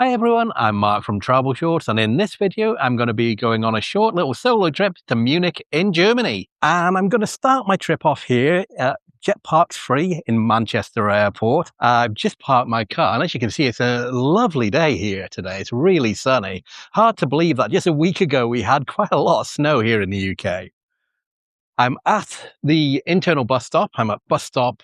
Hi everyone, I'm Mark from Travel Shorts, and in this video I'm going to be going on a short little solo trip to Munich in Germany. And I'm going to start my trip off here at JetParks free in Manchester Airport. I've just parked my car, and as you can see, it's a lovely day here today. It's really sunny. Hard to believe that just a week ago we had quite a lot of snow here in the UK. I'm at the internal bus stop. I'm at bus stop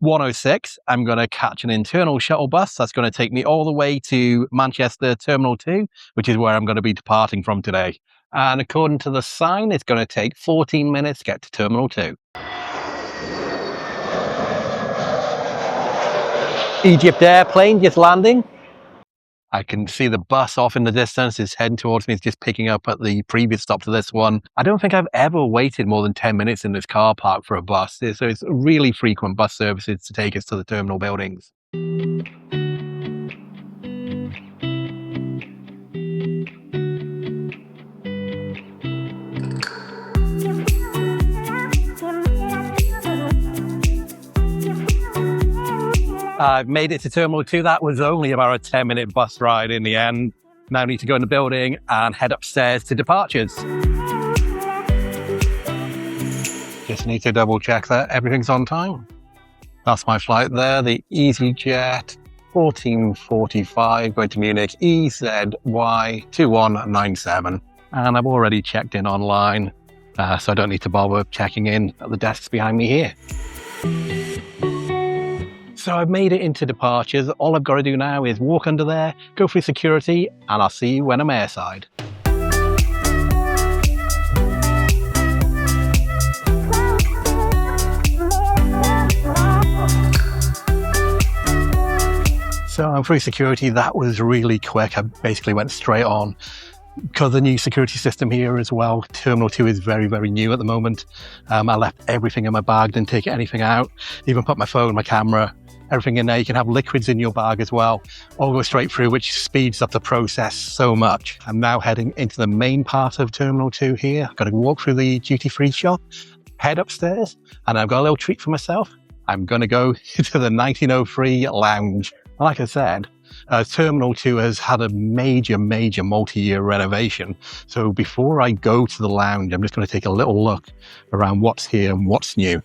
106. I'm going to catch an internal shuttle bus that's going to take me all the way to Manchester Terminal 2, which is where I'm going to be departing from today. And according to the sign, it's going to take 14 minutes to get to Terminal 2. Egypt airplane just landing. I can see the bus off in the distance. It's heading towards me. It's just picking up at the previous stop to this one. I don't think I've ever waited more than 10 minutes in this car park for a bus. So it's really frequent bus services to take us to the terminal buildings. I've made it to Terminal 2. That was only about a 10-minute bus ride in the end. Now I need to go in the building and head upstairs to departures. Just need to double check that everything's on time. That's my flight there, the Easyjet 1445 going to Munich, EZY 2197. And I've already checked in online, so I don't need to bother checking in at the desks behind me here. So I've made it into departures. All I've got to do now is walk under there, go through security, and I'll see you when I'm airside. So I'm through security. That was really quick. I basically went straight on. Because of the new security system here as well, Terminal 2 is very, very new at the moment. I left everything in my bag, didn't take anything out, even put my phone, my camera, everything in there. You can have liquids in your bag as well. All go straight through, which speeds up the process so much. I'm now heading into the main part of Terminal 2 here. I've got to walk through the duty-free shop, head upstairs, and I've got a little treat for myself. I'm going to go to the 1903 lounge. Like I said, Terminal 2 has had a major multi-year renovation. So before I go to the lounge, I'm just going to take a little look around what's here and what's new.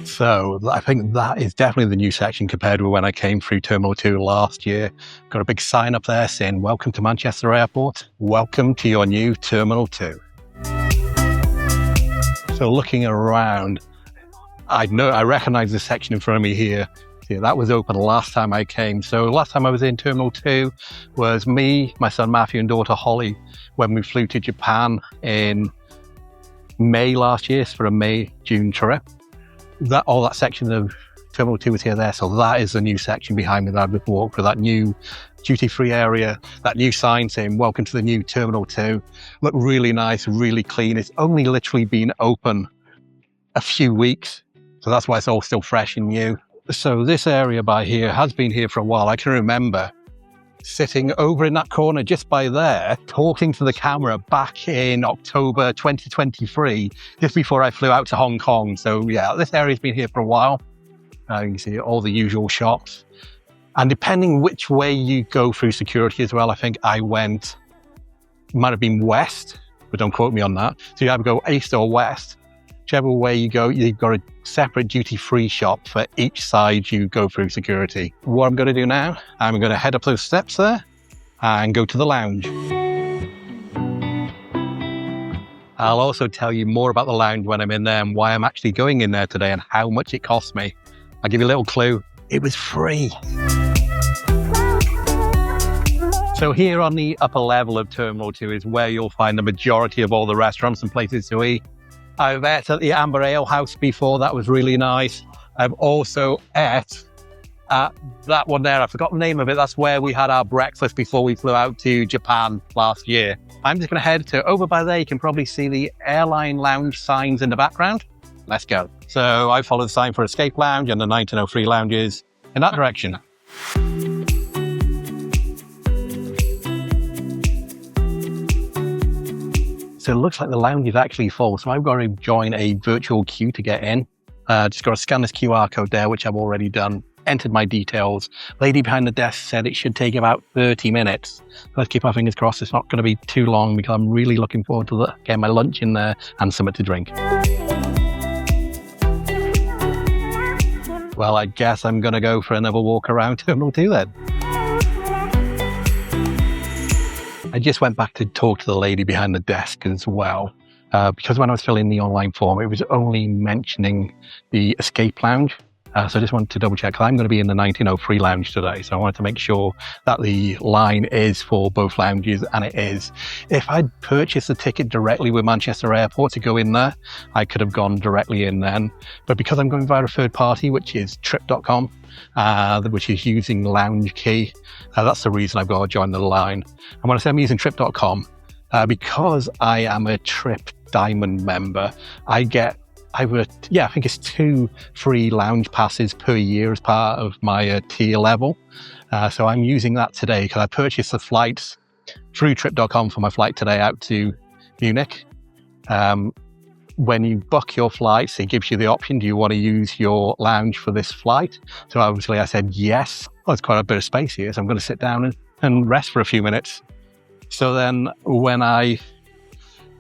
So I think that is definitely the new section compared with when I came through Terminal 2 last year. Got a big sign up there saying, "Welcome to Manchester Airport. Welcome to your new Terminal 2. So looking around, I recognize the section in front of me here. Yeah, that was open last time I came. So last time I was in Terminal 2 was me, my son Matthew and daughter Holly, when we flew to Japan in May last year for a May-June trip. All that section of Terminal 2 was here there, so that is the new section behind me that I've just walked through, that new duty-free area, that new sign saying welcome to the new Terminal 2. Look really nice, really clean. It's only literally been open a few weeks, so that's why it's all still fresh and new. So this area by here has been here for a while. I can remember sitting over in that corner just by there, talking to the camera back in October 2023, just before I flew out to Hong Kong. So yeah, this area's been here for a while. You can see all the usual shops. And depending which way you go through security as well, I think I went, might have been west, but don't quote me on that. So you either go east or west. Whichever way you go, you've got a separate duty-free shop for each side you go through security. What I'm going to do now, I'm going to head up those steps there and go to the lounge. I'll also tell you more about the lounge when I'm in there and why I'm actually going in there today and how much it cost me. I'll give you a little clue. It was free. So here on the upper level of Terminal 2 is where you'll find the majority of all the restaurants and places to eat. I've ate at the Amber Ale House before. That was really nice. I've also ate at that one there. I forgot the name of it. That's where we had our breakfast before we flew out to Japan last year. I'm just going to head to over by there. You can probably see the airline lounge signs in the background. Let's go. So I followed the sign for Escape Lounge and the 1903 lounges in that direction. So it looks like the lounge is actually full. So I've got to join a virtual queue to get in. Just got to scan this QR code there, which I've already done. Entered my details. Lady behind the desk said it should take about 30 minutes. Let's keep our fingers crossed. It's not going to be too long because I'm really looking forward to getting my lunch in there and something to drink. Well, I guess I'm going to go for another walk around Terminal 2 then. I just went back to talk to the lady behind the desk as well. Because when I was filling the online form, it was only mentioning the escape lounge. So I just wanted to double check, because I'm going to be in the 1903 lounge today. So I wanted to make sure that the line is for both lounges, and it is. If I'd purchased the ticket directly with Manchester Airport to go in there, I could have gone directly in then. But because I'm going via a third party, which is trip.com, which is using lounge key, that's the reason I've got to join the line. And when I say I'm using trip.com, because I am a Trip Diamond member, I get I think it's 2 free lounge passes per year as part of my tier level. So I'm using that today because I purchased the flights through trip.com for my flight today out to Munich. When you book your flights, it gives you the option, do you want to use your lounge for this flight? So obviously I said yes. Well, there's quite a bit of space here, so I'm going to sit down and rest for a few minutes. So then I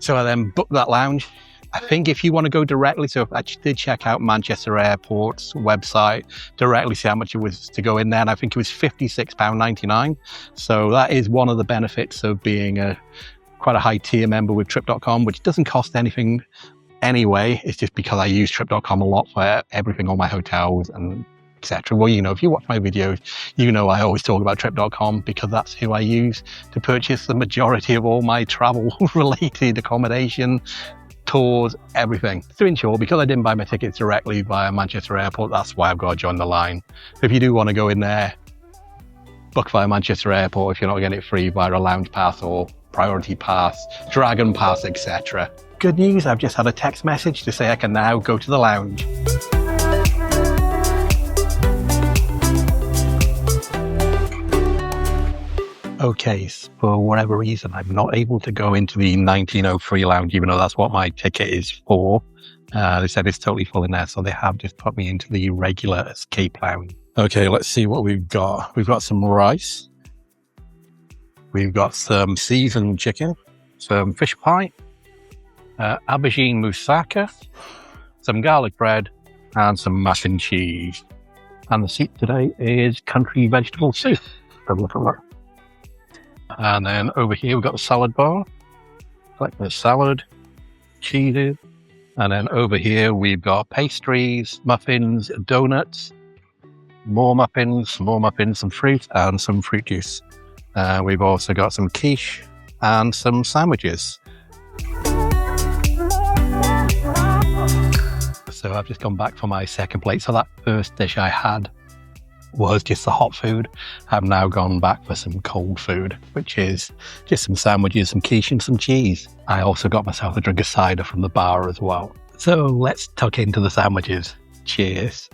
then booked that lounge. I think if you want to go directly, so I did check out Manchester Airport's website directly, see how much it was to go in there, and I think it was £56.99. So that is one of the benefits of being quite a high tier member with Trip.com, which doesn't cost anything anyway. It's just because I use Trip.com a lot for everything on my hotels and etc. Well, if you watch my videos, I always talk about Trip.com because that's who I use to purchase the majority of all my travel-related accommodation, tours, everything. So in short, because I didn't buy my tickets directly via Manchester Airport, that's why I've got to join the line. If you do want to go in there, book via Manchester Airport if you're not getting it free via a lounge pass or priority pass, dragon pass, etc. Good news, I've just had a text message to say I can now go to the lounge. Okay, for whatever reason, I'm not able to go into the 1903 lounge, even though that's what my ticket is for. They said it's totally full in there, so they have just put me into the regular escape lounge. Okay, let's see what we've got. We've got some rice. We've got some seasoned chicken, some fish pie, aubergine moussaka, some garlic bread, and some mac and cheese. And the soup today is country vegetable soup. And then over here we've got the salad bar, like the salad, cheeses. And then over here we've got pastries, muffins, donuts, more muffins, some fruit, and some fruit juice. We've also got some quiche and some sandwiches. So I've just gone back for my second plate. So that first dish I had was just the hot food. I've now gone back for some cold food, which is just some sandwiches, some quiche and some cheese. I also got myself a drink of cider from the bar as well. So let's tuck into the sandwiches. Cheers.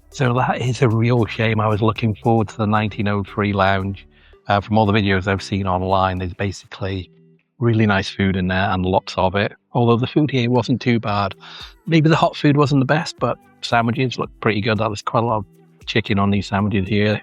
So that is a real shame. I was looking forward to the 1903 lounge. From all the videos I've seen online, there's basically really nice food in there and lots of it. Although the food here wasn't too bad. Maybe the hot food wasn't the best, but sandwiches look pretty good. There's quite a lot of chicken on these sandwiches here.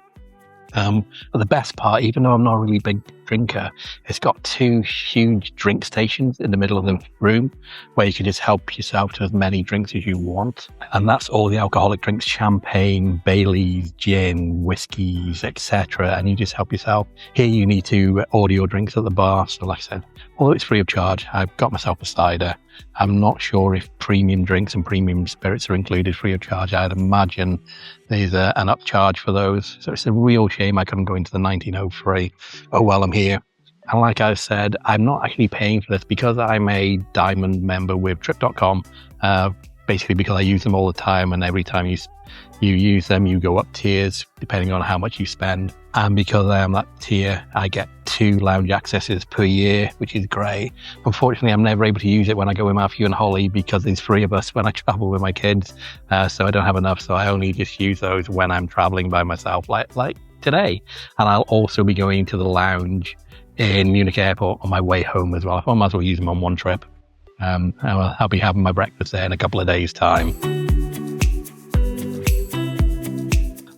But the best part, even though I'm not a really big drinker, it's got 2 huge drink stations in the middle of the room where you can just help yourself to as many drinks as you want. And that's all the alcoholic drinks, champagne, Baileys, gin, whiskies, etc. And you just help yourself. Here you need to order your drinks at the bar. So like I said, although it's free of charge, I've got myself a cider. I'm not sure if premium drinks and premium spirits are included free of charge. I'd imagine there's an upcharge for those. So it's a real shame I couldn't go into the 1903. Oh well, I'm here. And like I said, I'm not actually paying for this because I'm a diamond member with Trip.com. Basically because I use them all the time, and every time you use them, you go up tiers depending on how much you spend. And because I am that tier, I get 2 lounge accesses per year, which is great. Unfortunately, I'm never able to use it when I go with Matthew and Holly because there's 3 of us when I travel with my kids. So I don't have enough. So I only just use those when I'm traveling by myself, like today. And I'll also be going to the lounge in Munich Airport on my way home as well. I might as well use them on one trip. I'll be having my breakfast there in a couple of days' time.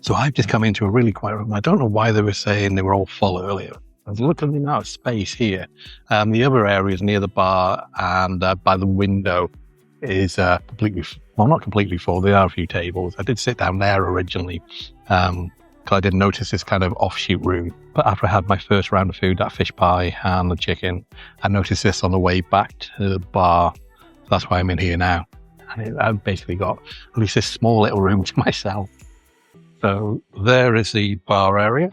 So I've just come into a really quiet room. I don't know why they were saying they were all full earlier. I was looking at the amount of space here. The other areas near the bar and by the window is completely, well, not completely full. There are a few tables. I did sit down there originally because I didn't notice this kind of offshoot room. But after I had my first round of food, that fish pie and the chicken, I noticed this on the way back to the bar. So that's why I'm in here now. And I've basically got at least this small little room to myself. So there is the bar area.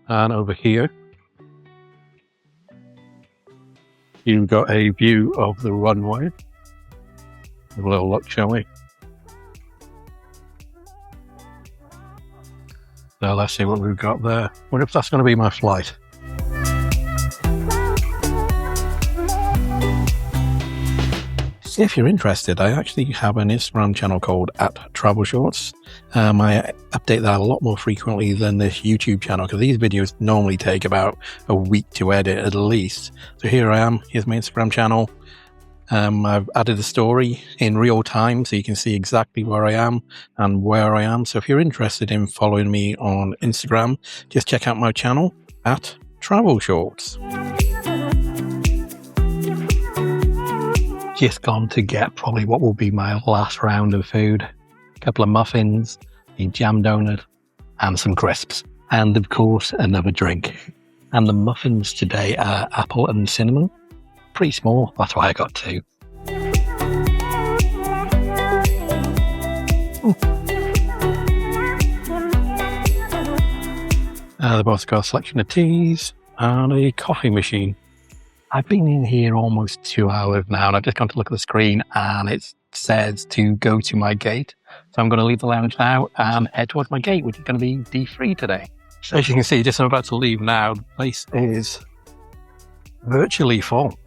And over here, you've got a view of the runway. Have a little look, shall we? So let's see what we've got there. Wonder if that's going to be my flight. If you're interested, I actually have an Instagram channel called @TravelShorts. I update that a lot more frequently than this YouTube channel because these videos normally take about a week to edit at least. So here I am. Here's my Instagram channel. I've added a story in real time so you can see exactly where I am and where I am. So if you're interested in following me on Instagram, just check out my channel @TravelShorts. Just gone to get probably what will be my last round of food. A couple of muffins, a jam donut, and some crisps. And of course, another drink. And the muffins today are apple and cinnamon. Pretty small, that's why I got two. They've also got a selection of teas and a coffee machine. I've been in here almost 2 hours now, and I've just gone to look at the screen and it says to go to my gate. So I'm going to leave the lounge now and head towards my gate, which is going to be D3 today. So as you can see, just I'm about to leave now, the place is virtually full.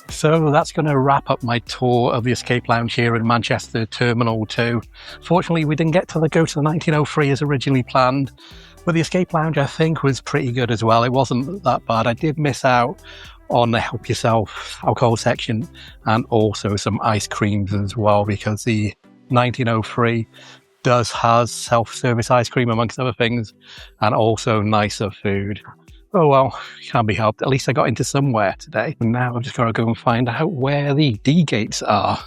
So that's going to wrap up my tour of the Escape Lounge here in Manchester Terminal 2. Fortunately, we didn't get to go to the 1903 as originally planned, but the Escape Lounge I think was pretty good as well. It wasn't that bad. I did miss out on the help yourself alcohol section and also some ice creams as well, because the 1903 has self-service ice cream amongst other things and also nicer food. Oh well, can't be helped. At least I got into somewhere today. And now I've just got to go and find out where the D gates are.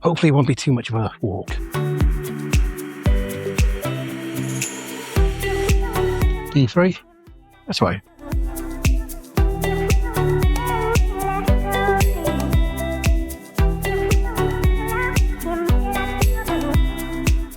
Hopefully it won't be too much of a walk. D3? This way.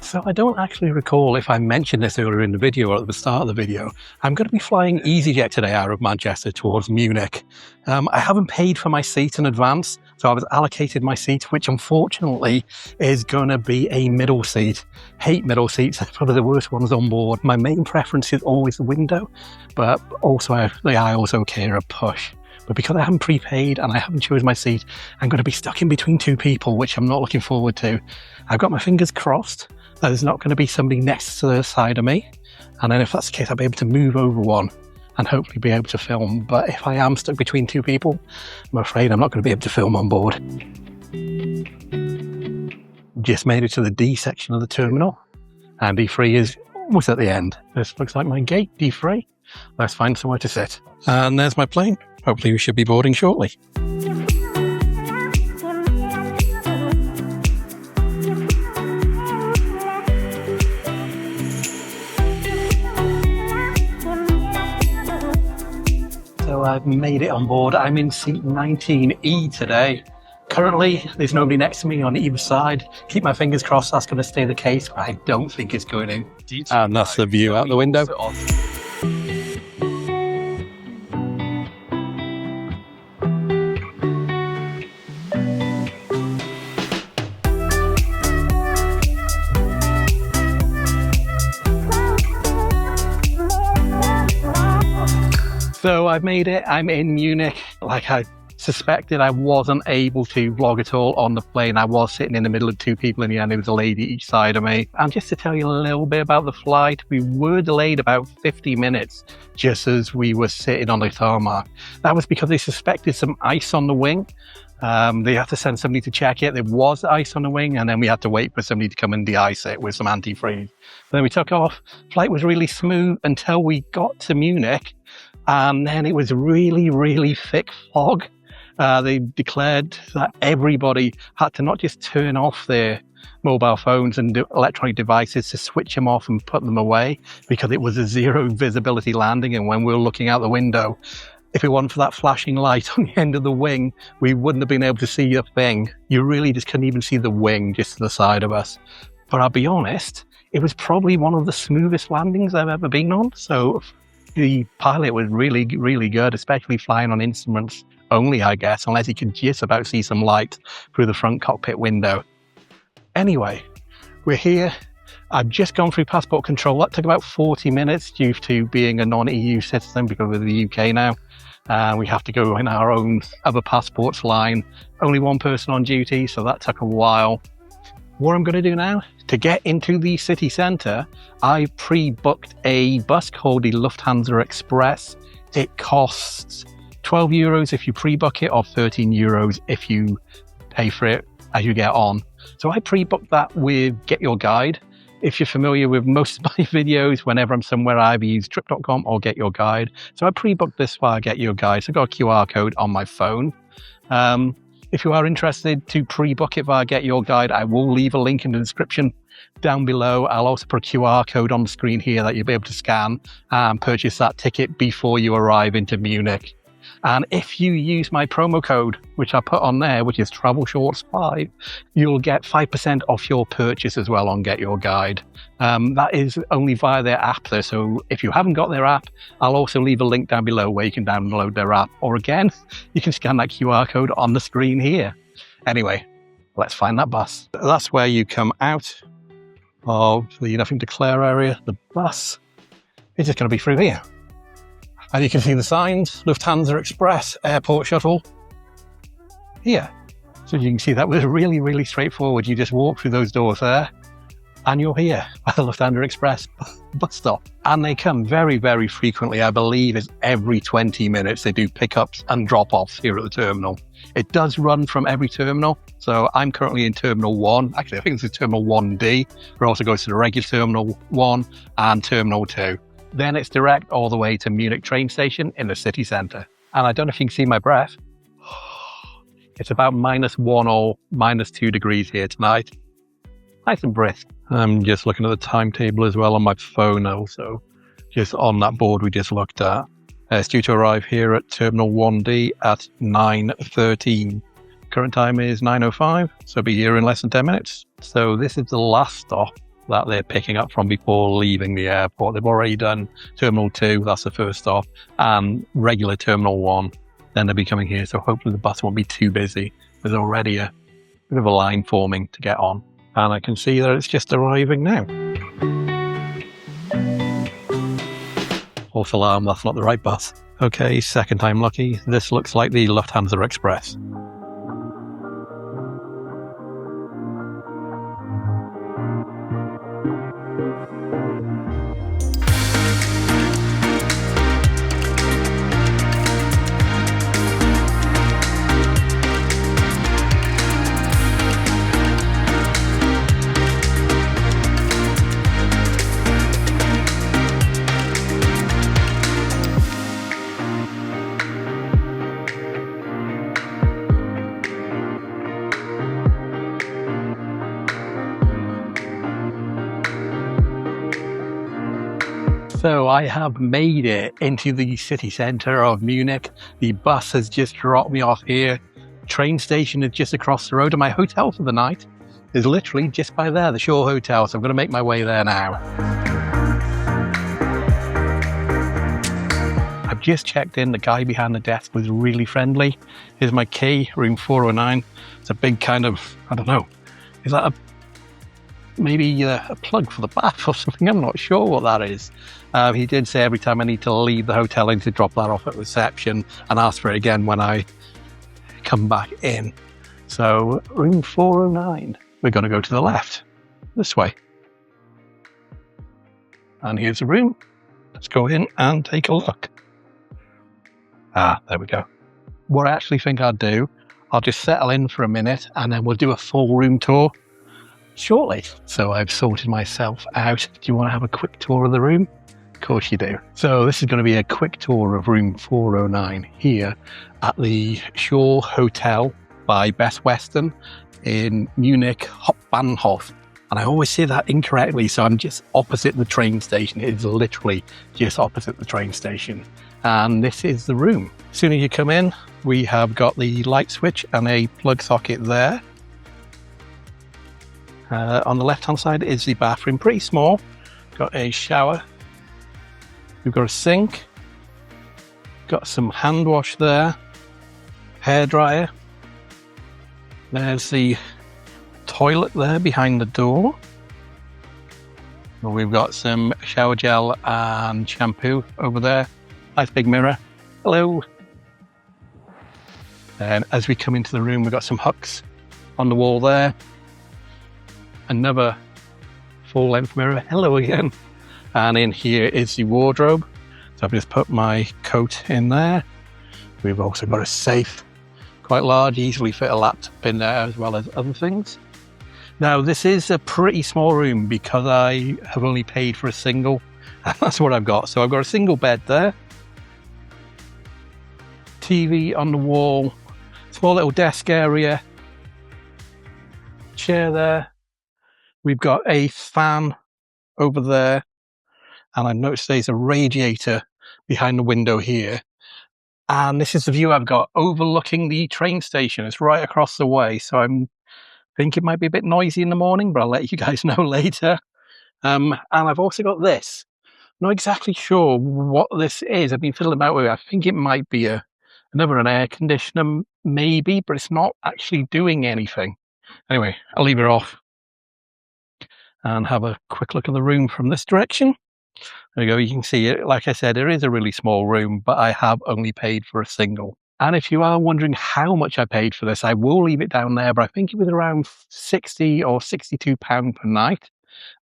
So I don't actually recall if I mentioned this earlier in the video or at the start of the video. I'm going to be flying Easyjet today out of Manchester towards Munich. I haven't paid for my seat in advance, so I was allocated my seat, which unfortunately is going to be a middle seat. Hate middle seats, they're probably the worst ones on board. My main preference is always the window, but also I also care a push. But because I haven't prepaid and I haven't chosen my seat, I'm going to be stuck in between two people, which I'm not looking forward to. I've got my fingers crossed that there's not going to be somebody next to the side of me. And then if that's the case, I'll be able to move over one and hopefully be able to film. But if I am stuck between two people, I'm afraid I'm not going to be able to film on board. Just made it to the D section of the terminal. And D3 is almost at the end. This looks like my gate, D3. Let's find somewhere to sit. And there's my plane. Hopefully we should be boarding shortly. So I've made it on board. I'm in seat 19E today. Currently, there's nobody next to me on either side. Keep my fingers crossed that's going to stay the case, but I don't think it's going in. And that's the view out the window. So I've made it. I'm in Munich. Like I suspected, I wasn't able to vlog at all on the plane. I was sitting in the middle of two people in the end. There was a lady each side of me. And just to tell you a little bit about the flight, we were delayed about 50 minutes just as we were sitting on the tarmac. That was because they suspected some ice on the wing. They had to send somebody to check it. There was ice on the wing, and then we had to wait for somebody to come and de-ice it with some antifreeze. Then we took off. Flight was really smooth until we got to Munich, and then it was really, really thick fog. They declared that everybody had to not just turn off their mobile phones and electronic devices, to switch them off and put them away, because it was a zero visibility landing. And when we were looking out the window, if it wasn't for that flashing light on the end of the wing, we wouldn't have been able to see a thing. You really just couldn't even see the wing just to the side of us. But I'll be honest, it was probably one of the smoothest landings I've ever been on. So the pilot was really, really good, especially flying on instruments only, I guess, unless you could just about see some light through the front cockpit window. Anyway, we're here. I've just gone through passport control. That took about 40 minutes due to being a non-EU citizen, because we're the UK now. We have to go in our own other passports line. Only one person on duty, so that took a while. What I'm going to do now, to get into the city centre, I pre-booked a bus called the Lufthansa Express. It costs €12 if you pre-book it, or €13 if you pay for it as you get on. So I pre-booked that with Get Your Guide. If you're familiar with most of my videos, whenever I'm somewhere, I either use trip.com or Get Your Guide. So I pre-booked this via Get Your Guide. So I've got a QR code on my phone. If you are interested to pre-book it via Get Your Guide, I will leave a link in the description down below. I'll also put a QR code on the screen here that you'll be able to scan and purchase that ticket before you arrive into Munich. And if you use my promo code, which I put on there, which is TravelShorts5, you'll get 5% off your purchase as well on Get Your Guide. That is only via their app though. So if you haven't got their app, I'll also leave a link down below where you can download their app. Or again, you can scan that QR code on the screen here. Anyway, let's find that bus. That's where you come out of the Nothing to Declare area. The bus is just going to be through here. And you can see the signs, Lufthansa Express Airport Shuttle here. So you can see that was really, really straightforward. You just walk through those doors there and you're here at the Lufthansa Express bus stop. And they come very, very frequently. I believe it's every 20 minutes they do pickups and drop-offs here at the terminal. It does run from every terminal. So I'm currently in Terminal 1. Actually, I think it's Terminal 1D. It also goes to the regular Terminal 1 and Terminal 2. Then it's direct all the way to Munich train station in the city centre. And I don't know if you can see my breath. It's about -1 or -2 degrees here tonight. Nice and brisk. I'm just looking at the timetable as well on my phone also. Just on that board we just looked at. It's due to arrive here at Terminal 1D at 9:13. Current time is 9:05, so I'll be here in less than 10 minutes. So this is the last stop that they're picking up from before leaving the airport. They've already done Terminal 2, that's the first stop, and regular Terminal 1. Then they'll be coming here, so hopefully the bus won't be too busy. There's already a bit of a line forming to get on. And I can see that it's just arriving now. False alarm, that's not the right bus. Okay, second time lucky. This looks like the Lufthansa Express. So I have made it into the city centre of Munich. The bus has just dropped me off here. Train station is just across the road, and my hotel for the night is literally just by there, the Shore Hotel. So I'm going to make my way there now. I've just checked in. The guy behind the desk was really friendly. Here's my key, room 409. It's a big kind of, I don't know, is that maybe a plug for the bath or something? I'm not sure what that is. He did say every time I need to leave the hotel I need to drop that off at reception and ask for it again when I come back in. So room 409, we're going to go to the left, this way. And here's the room. Let's go in and take a look. Ah, there we go. What I actually think I'll do, I'll just settle in for a minute and then we'll do a full room tour shortly. So I've sorted myself out. Do you want to have a quick tour of the room? Of course you do. So this is going to be a quick tour of room 409 here at the Shore Hotel by Best Western in Munich Hauptbahnhof. And I always say that incorrectly, so I'm just opposite the train station. It is literally just opposite the train station. And this is the room. As soon as you come in, we have got the light switch and a plug socket there. On the left-hand side is the bathroom, pretty small. Got a shower. We've got a sink. Got some hand wash there. Hairdryer. There's the toilet there behind the door. We've got some shower gel and shampoo over there. Nice big mirror. Hello. And as we come into the room, we've got some hooks on the wall there. Another full-length mirror. Hello again. And in here is the wardrobe. So I've just put my coat in there. We've also got a safe, quite large, easily fit a laptop in there as well as other things. Now this is a pretty small room because I have only paid for a single, and that's what I've got. So I've got a single bed there, TV on the wall, small little desk area, chair there. We've got a fan over there, and I've noticed there's a radiator behind the window here. And this is the view I've got overlooking the train station. It's right across the way, so I think it might be a bit noisy in the morning, but I'll let you guys know later. And I've also got this. Not exactly sure what this is. I've been fiddling about with it. I think it might be another air conditioner, maybe, but it's not actually doing anything. Anyway, I'll leave it off and have a quick look at the room from this direction. There you go. You can see it. Like I said, it is a really small room, but I have only paid for a single. And if you are wondering how much I paid for this, I will leave it down there, but I think it was around £60 or £62 per night.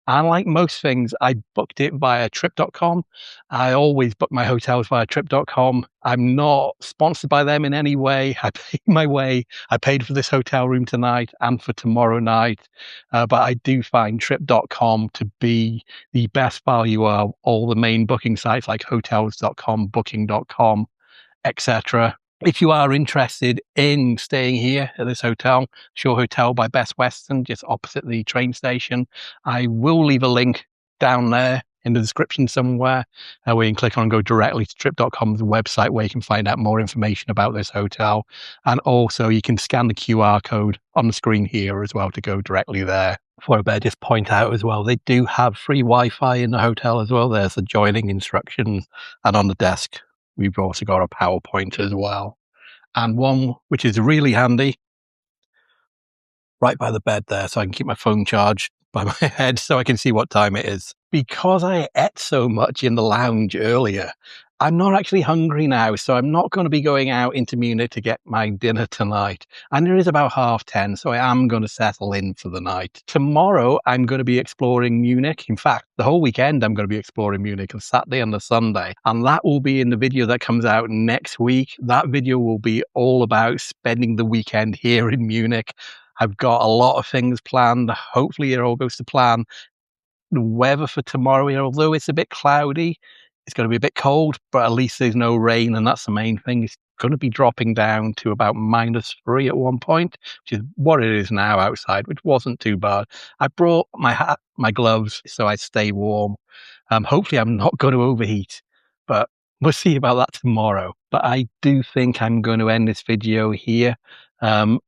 And like most things, I booked it via trip.com. I always book my hotels via trip.com. I'm not sponsored by them in any way. I paid my way. I paid for this hotel room tonight and for tomorrow night. But I do find trip.com to be the best value of all the main booking sites like hotels.com, booking.com, etc. If you are interested in staying here at this hotel, Shore Hotel by Best Western, just opposite the train station, I will leave a link down there in the description somewhere where you can click on and go directly to trip.com's website where you can find out more information about this hotel. And also you can scan the QR code on the screen here as well to go directly there. Before I better just point out as well, they do have free Wi-Fi in the hotel as well. There's the joining instructions, and on the desk we've also got a PowerPoint as well. And one which is really handy, right by the bed there, so I can keep my phone charged by my head so I can see what time it is. Because I ate so much in the lounge earlier, I'm not actually hungry now, so I'm not going to be going out into Munich to get my dinner tonight. And it is about 10:30, so I am going to settle in for the night. Tomorrow, I'm going to be exploring Munich. In fact, the whole weekend, I'm going to be exploring Munich on Saturday and the Sunday. And that will be in the video that comes out next week. That video will be all about spending the weekend here in Munich. I've got a lot of things planned. Hopefully, it all goes to plan. The weather for tomorrow, although it's a bit cloudy, it's going to be a bit cold, but at least there's no rain, and that's the main thing. It's going to be dropping down to about -3 at one point, which is what it is now outside, which wasn't too bad. I brought my hat, my gloves, so I stay warm. Hopefully I'm not going to overheat, but we'll see about that tomorrow. But I do think I'm going to end this video here.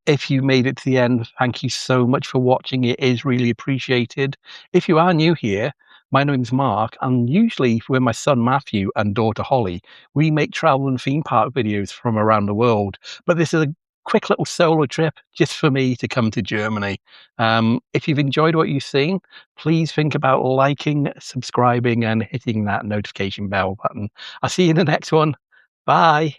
If you made it to the end, thank you so much for watching. It is really appreciated. If you are new here, my name's Mark, and usually with my son Matthew and daughter Holly, we make travel and theme park videos from around the world. But this is a quick little solo trip just for me to come to Germany. If you've enjoyed what you've seen, please think about liking, subscribing, and hitting that notification bell button. I'll see you in the next one. Bye.